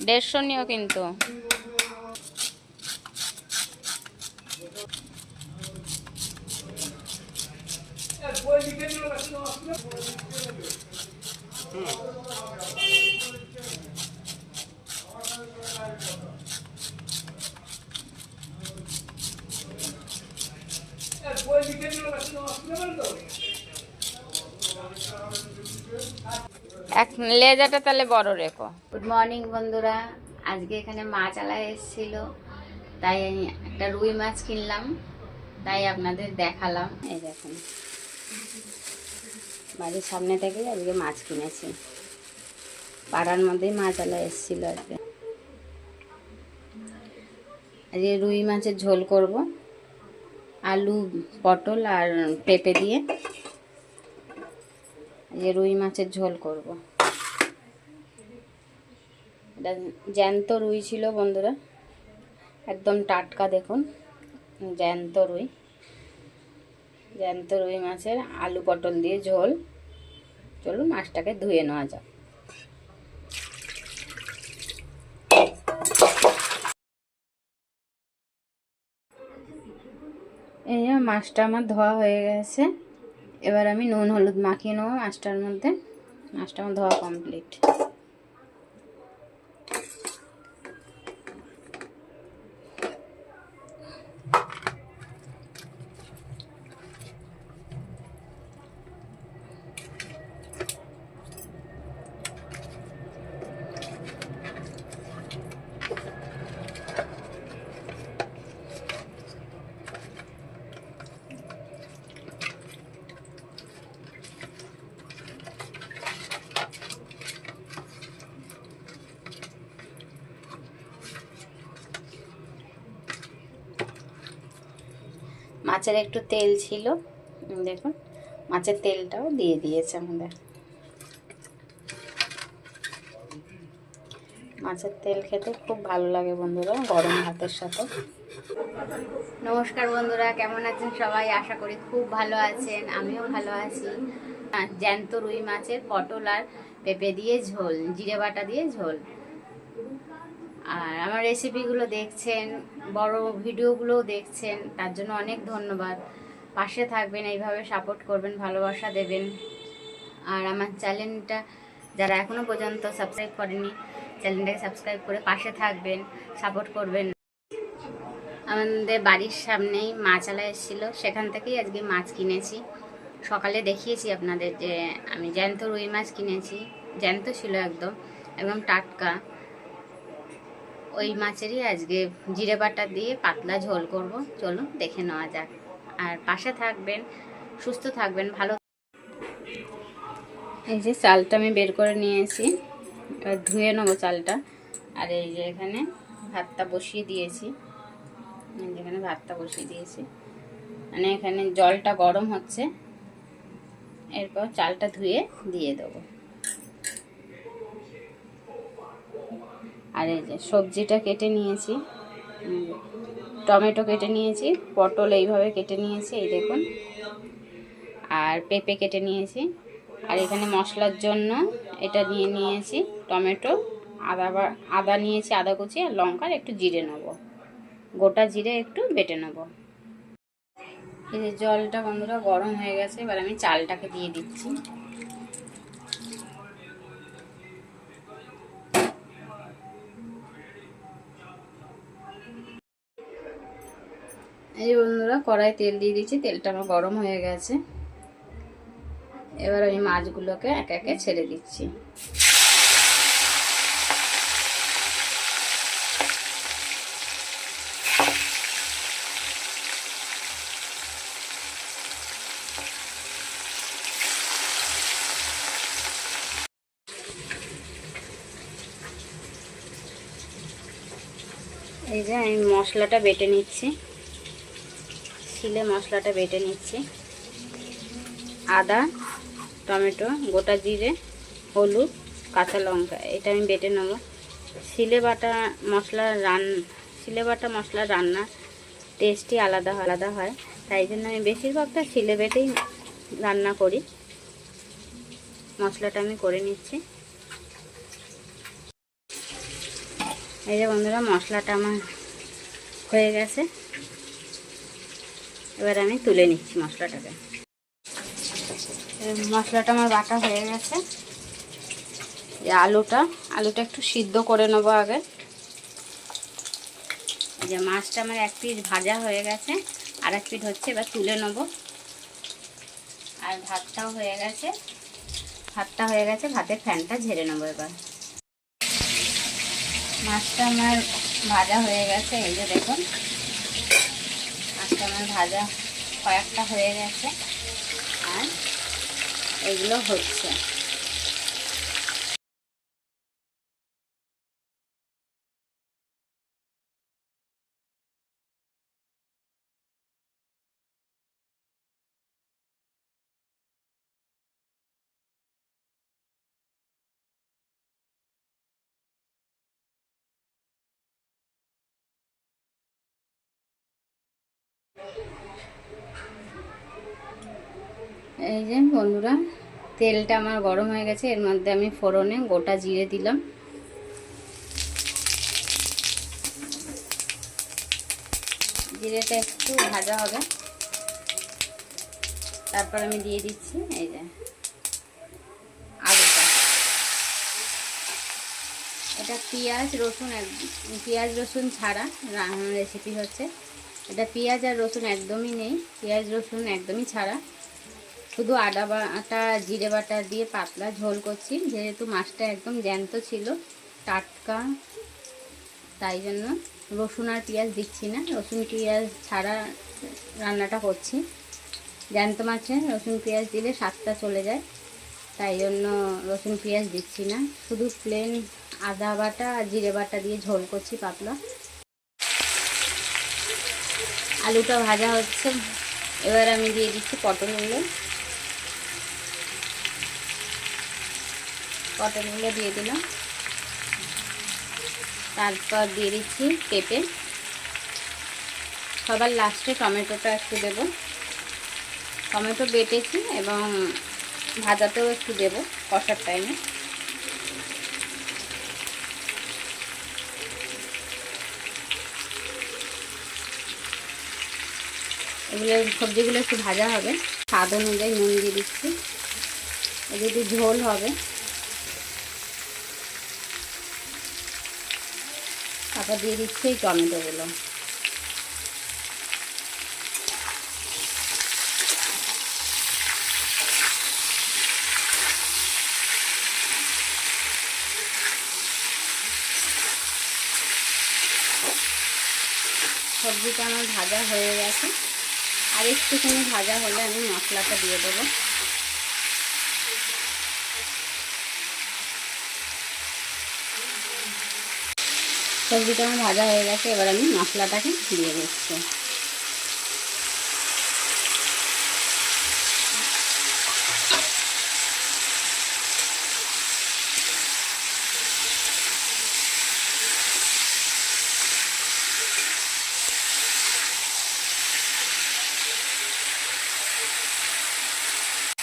150 নিও কিন্তু। এক লেজাটা তাহলে বড় রেখো। গুড মর্নিং বন্ধুরা, আজকে এখানে মাছ আলা এসেছিল, তাই একটা রুই মাছ কিনলাম, তাই আপনাদের দেখালাম। এই দেখুন, বাড়ির সামনে থেকে আজকে মাছ কিনেছি। পাড়ার মধ্যেই মাছ আলা এসেছিল আজকে। আজকে রুই মাছের ঝোল করব, আলু পটল আর পেঁপে দিয়ে আজকে রুই মাছের ঝোল করব। এটা জ্যান্ত রুই ছিল বন্ধুরা, একদম টাটকা। দেখুন, জ্যান্ত রুই মাছের আলু পটল দিয়ে ঝোল। চলুন মাছটাকে ধুয়ে নেওয়া যাক। এই যে মাছটা আমার ধোয়া হয়ে গেছে, এবার আমি নুন হলুদ মাখিয়ে নেবো মাছটার মধ্যে। মাছটা আমার ধোয়া কমপ্লিট। মাছের একটু তেল ছিল, দেখুন মাছের তেলটাও দিয়ে দিয়েছে আমাদের। মাছের তেল খেতে খুব ভালো লাগে বন্ধুরা, গরম ভাতের সাথে। নমস্কার বন্ধুরা, কেমন আছেন সবাই? আশা করি খুব ভালো আছেন, আমিও ভালো আছি। জ্যান্ত রুই মাছের পটল আর পেঁপে দিয়ে ঝোল, জিরে বাটা দিয়ে ঝোল। আর আমার রেসিপিগুলো দেখছেন, বড় ভিডিওগুলোও দেখছেন, তার জন্য অনেক ধন্যবাদ। পাশে থাকবেন, এইভাবে সাপোর্ট করবেন, ভালোবাসা দেবেন। আর আমার চ্যানেলটা যারা এখনও পর্যন্ত সাবস্ক্রাইব করেনি, চ্যানেলটাকে সাবস্ক্রাইব করে পাশে থাকবেন, সাপোর্ট করবেন। আমাদের বাড়ির সামনেই মাছালা এসেছিলো, সেখান থেকেই আজকে মাছ কিনেছি। সকালে দেখিয়েছি আপনাদের যে আমি জ্যান্ত রুই মাছ কিনেছি, জ্যান্ত ছিল একদম, একদম টাটকা। ওই মাছেরই আজকে জিরে বাটা দিয়ে পাতলা ঝোল করব। চলুন দেখে নেওয়া যাক। আর পাশে থাকবেন, সুস্থ থাকবেন, ভালো। এই যে চালটা আমি বের করে নিয়েছি, এবার ধুয়ে নেবো চালটা। আর এই যে এখানে ভাতটা বসিয়ে দিয়েছি, যেখানে ভাতটা বসিয়ে দিয়েছি, মানে এখানে জলটা গরম হচ্ছে। এরপর চালটা ধুয়ে দিয়ে দেবো। আর এই যে সবজিটা কেটে নিয়েছি, টমেটো কেটে নিয়েছি, পটল এইভাবে কেটে নিয়েছি, এই দেখুন। আর পেঁপে কেটে নিয়েছি। আর এখানে মশলার জন্য এটা নিয়েছি টমেটো, আদা নিয়েছি, আদা কুচি, আর লঙ্কার একটু জিরে নেব, গোটা জিরে একটু বেটে নেব। এই যে জলটা বন্ধুরা গরম হয়ে গেছে, এবার আমি চালটাকে দিয়ে দিচ্ছি। এই বন্ধুরা কড়াই তেল দিয়ে দিচ্ছি, তেলটা আমার গরম হয়ে গেছে। এবার আমি মাছগুলোকে একে একে ছেড়ে দিচ্ছি। এই যে আমি মশলাটা বেটে নিচ্ছি, শিলে মশলাটা বেটে নিচ্ছি। আদা, টমেটো, গোটা জিরে, হলুদ, কাঁচা লঙ্কা, এটা আমি বেটে নেব। শিলে বাটা মশলা রান্না টেস্টই আলাদা হয়, তাই জন্য আমি বেশিরভাগটা শিলে বেটেই রান্না করি। মশলাটা আমি করে নিচ্ছি। এই যে বন্ধুরা মশলাটা আমার হয়ে গেছে, এবার আমি তুলে নিচ্ছি মশলাটাকে। মশলাটা আমার বাটা হয়ে গেছে। এই আলুটা একটু সিদ্ধ করে নেবো আগে। এই যে মাছটা আমার এক পিস ভাজা হয়ে গেছে, আর এক পিস হচ্ছে, এবার তুলে নেবো। আর ভাতটাও হয়ে গেছে, ভাতের ফ্যানটা ঝেড়ে নেবো এবার। মাছটা আমার ভাজা হয়ে গেছে, এই যে দেখুন মাছটা আমার ভাজা কয়েকটা হয়ে গেছে, আর এগুলো হচ্ছে। এই যে বন্ধুরা তেলটা আমার গরম হয়ে গেছে, এর মধ্যে আমি ফোড়নে গোটা জিরে দিলাম। জিরেটা একটু ভাজা হবে, তারপর আমি দিয়ে দিচ্ছি এই যে আলুটা। এটা পেঁয়াজ রসুন ছাড়া রেসিপি হচ্ছে। এটা পেঁয়াজ আর রসুন একদমই নেই, পেঁয়াজ রসুন একদমই ছাড়া, শুধু আদা বাটা জিরে বাটা দিয়ে পাতলা ঝোল করছি। যেহেতু মাছটা একদম জ্যান্ত ছিল, টাটকা, তাই জন্য রসুন আর পেঁয়াজ দিচ্ছি না। রসুন পেঁয়াজ ছাড়া রান্নাটা করছি। জ্যান্ত মাছে রসুন পেঁয়াজ দিলে স্বাদটা চলে যায়, তাই জন্য রসুন পেঁয়াজ দিচ্ছি না। শুধু প্লেন আদা বাটা আর জিরে বাটা দিয়ে ঝোল করছি পাতলা। আলুটা ভাজা হচ্ছে, এবার আমি দিয়ে দিচ্ছি পটলগুলো দিয়ে দিলাম। তারপর দিয়ে দিচ্ছি পেঁপে, সবার লাস্টে টমেটোটা একটু দেবো। টমেটো বেটেছি এবং ভাজাতেও একটু দেবো কষার টাইমে। এগুলো সবজিগুলো একটু ভাজা হবে, স্বাদ অনুযায়ী নুন দিয়ে দিচ্ছি। যদি ঝোল হবে তারপর দিয়ে দিচ্ছি এই টমেটোগুলো। সবজিটা আমার ভাজা হয়ে গেছে, আর একটুখানি ভাজা হলে আমি মশলাটা দিয়ে দেবো। সবজিটা আমার ভাজা হয়ে গেছে, এবার আমি মশলাটাকে দিয়ে দিচ্ছি।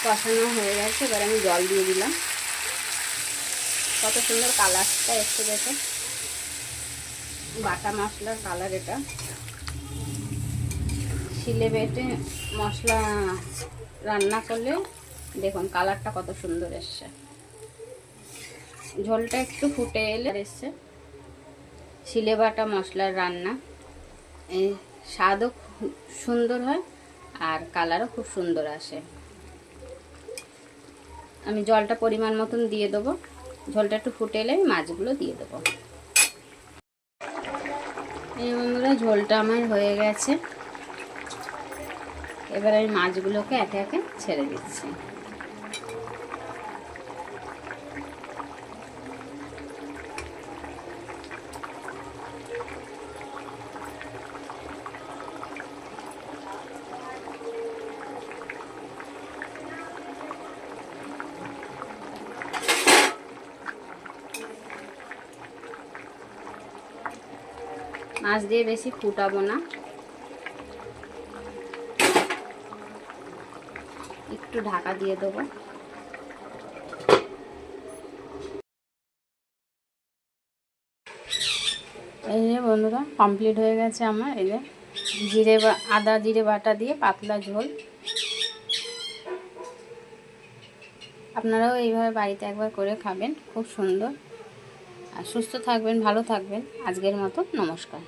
কষানো হয়ে গেছে, এবার আমি জল দিয়ে দিলাম। কত সুন্দর কালারটা একটু দেখে, বাটা মশলার কালার। এটা শিলে বেটে মশলা রান্না করলে দেখুন কালারটা কত সুন্দর এসছে। ঝোলটা একটু ফুটে এলে এসছে। শিলে বাটা মশলার রান্না, এই স্বাদও সুন্দর হয় আর কালারও খুব সুন্দর আসে। আমি জলটা পরিমাণ মতন দিয়ে দেবো। ঝোলটা একটু ফুটে এলে আমি মাছগুলো দিয়ে দেবো। এই বন্ধুরা ঝোলটা আমার হয়ে গেছে, এবার আমি মাছগুলোকে একে একে ছেড়ে দিচ্ছি। মাছ দিয়ে বেশি ফুটাবো না, একটু ঢাকা দিয়ে দেবো। এই যে বন্ধুরা কমপ্লিট হয়ে গেছে আমার। এই যে আদা জিরে বাটা দিয়ে পাতলা ঝোল। আপনারাও এইভাবে বাড়িতে একবার করে খাবেন, খুব সুন্দর। আর সুস্থ থাকবেন, ভালো থাকবেন। আজকের মতো নমস্কার।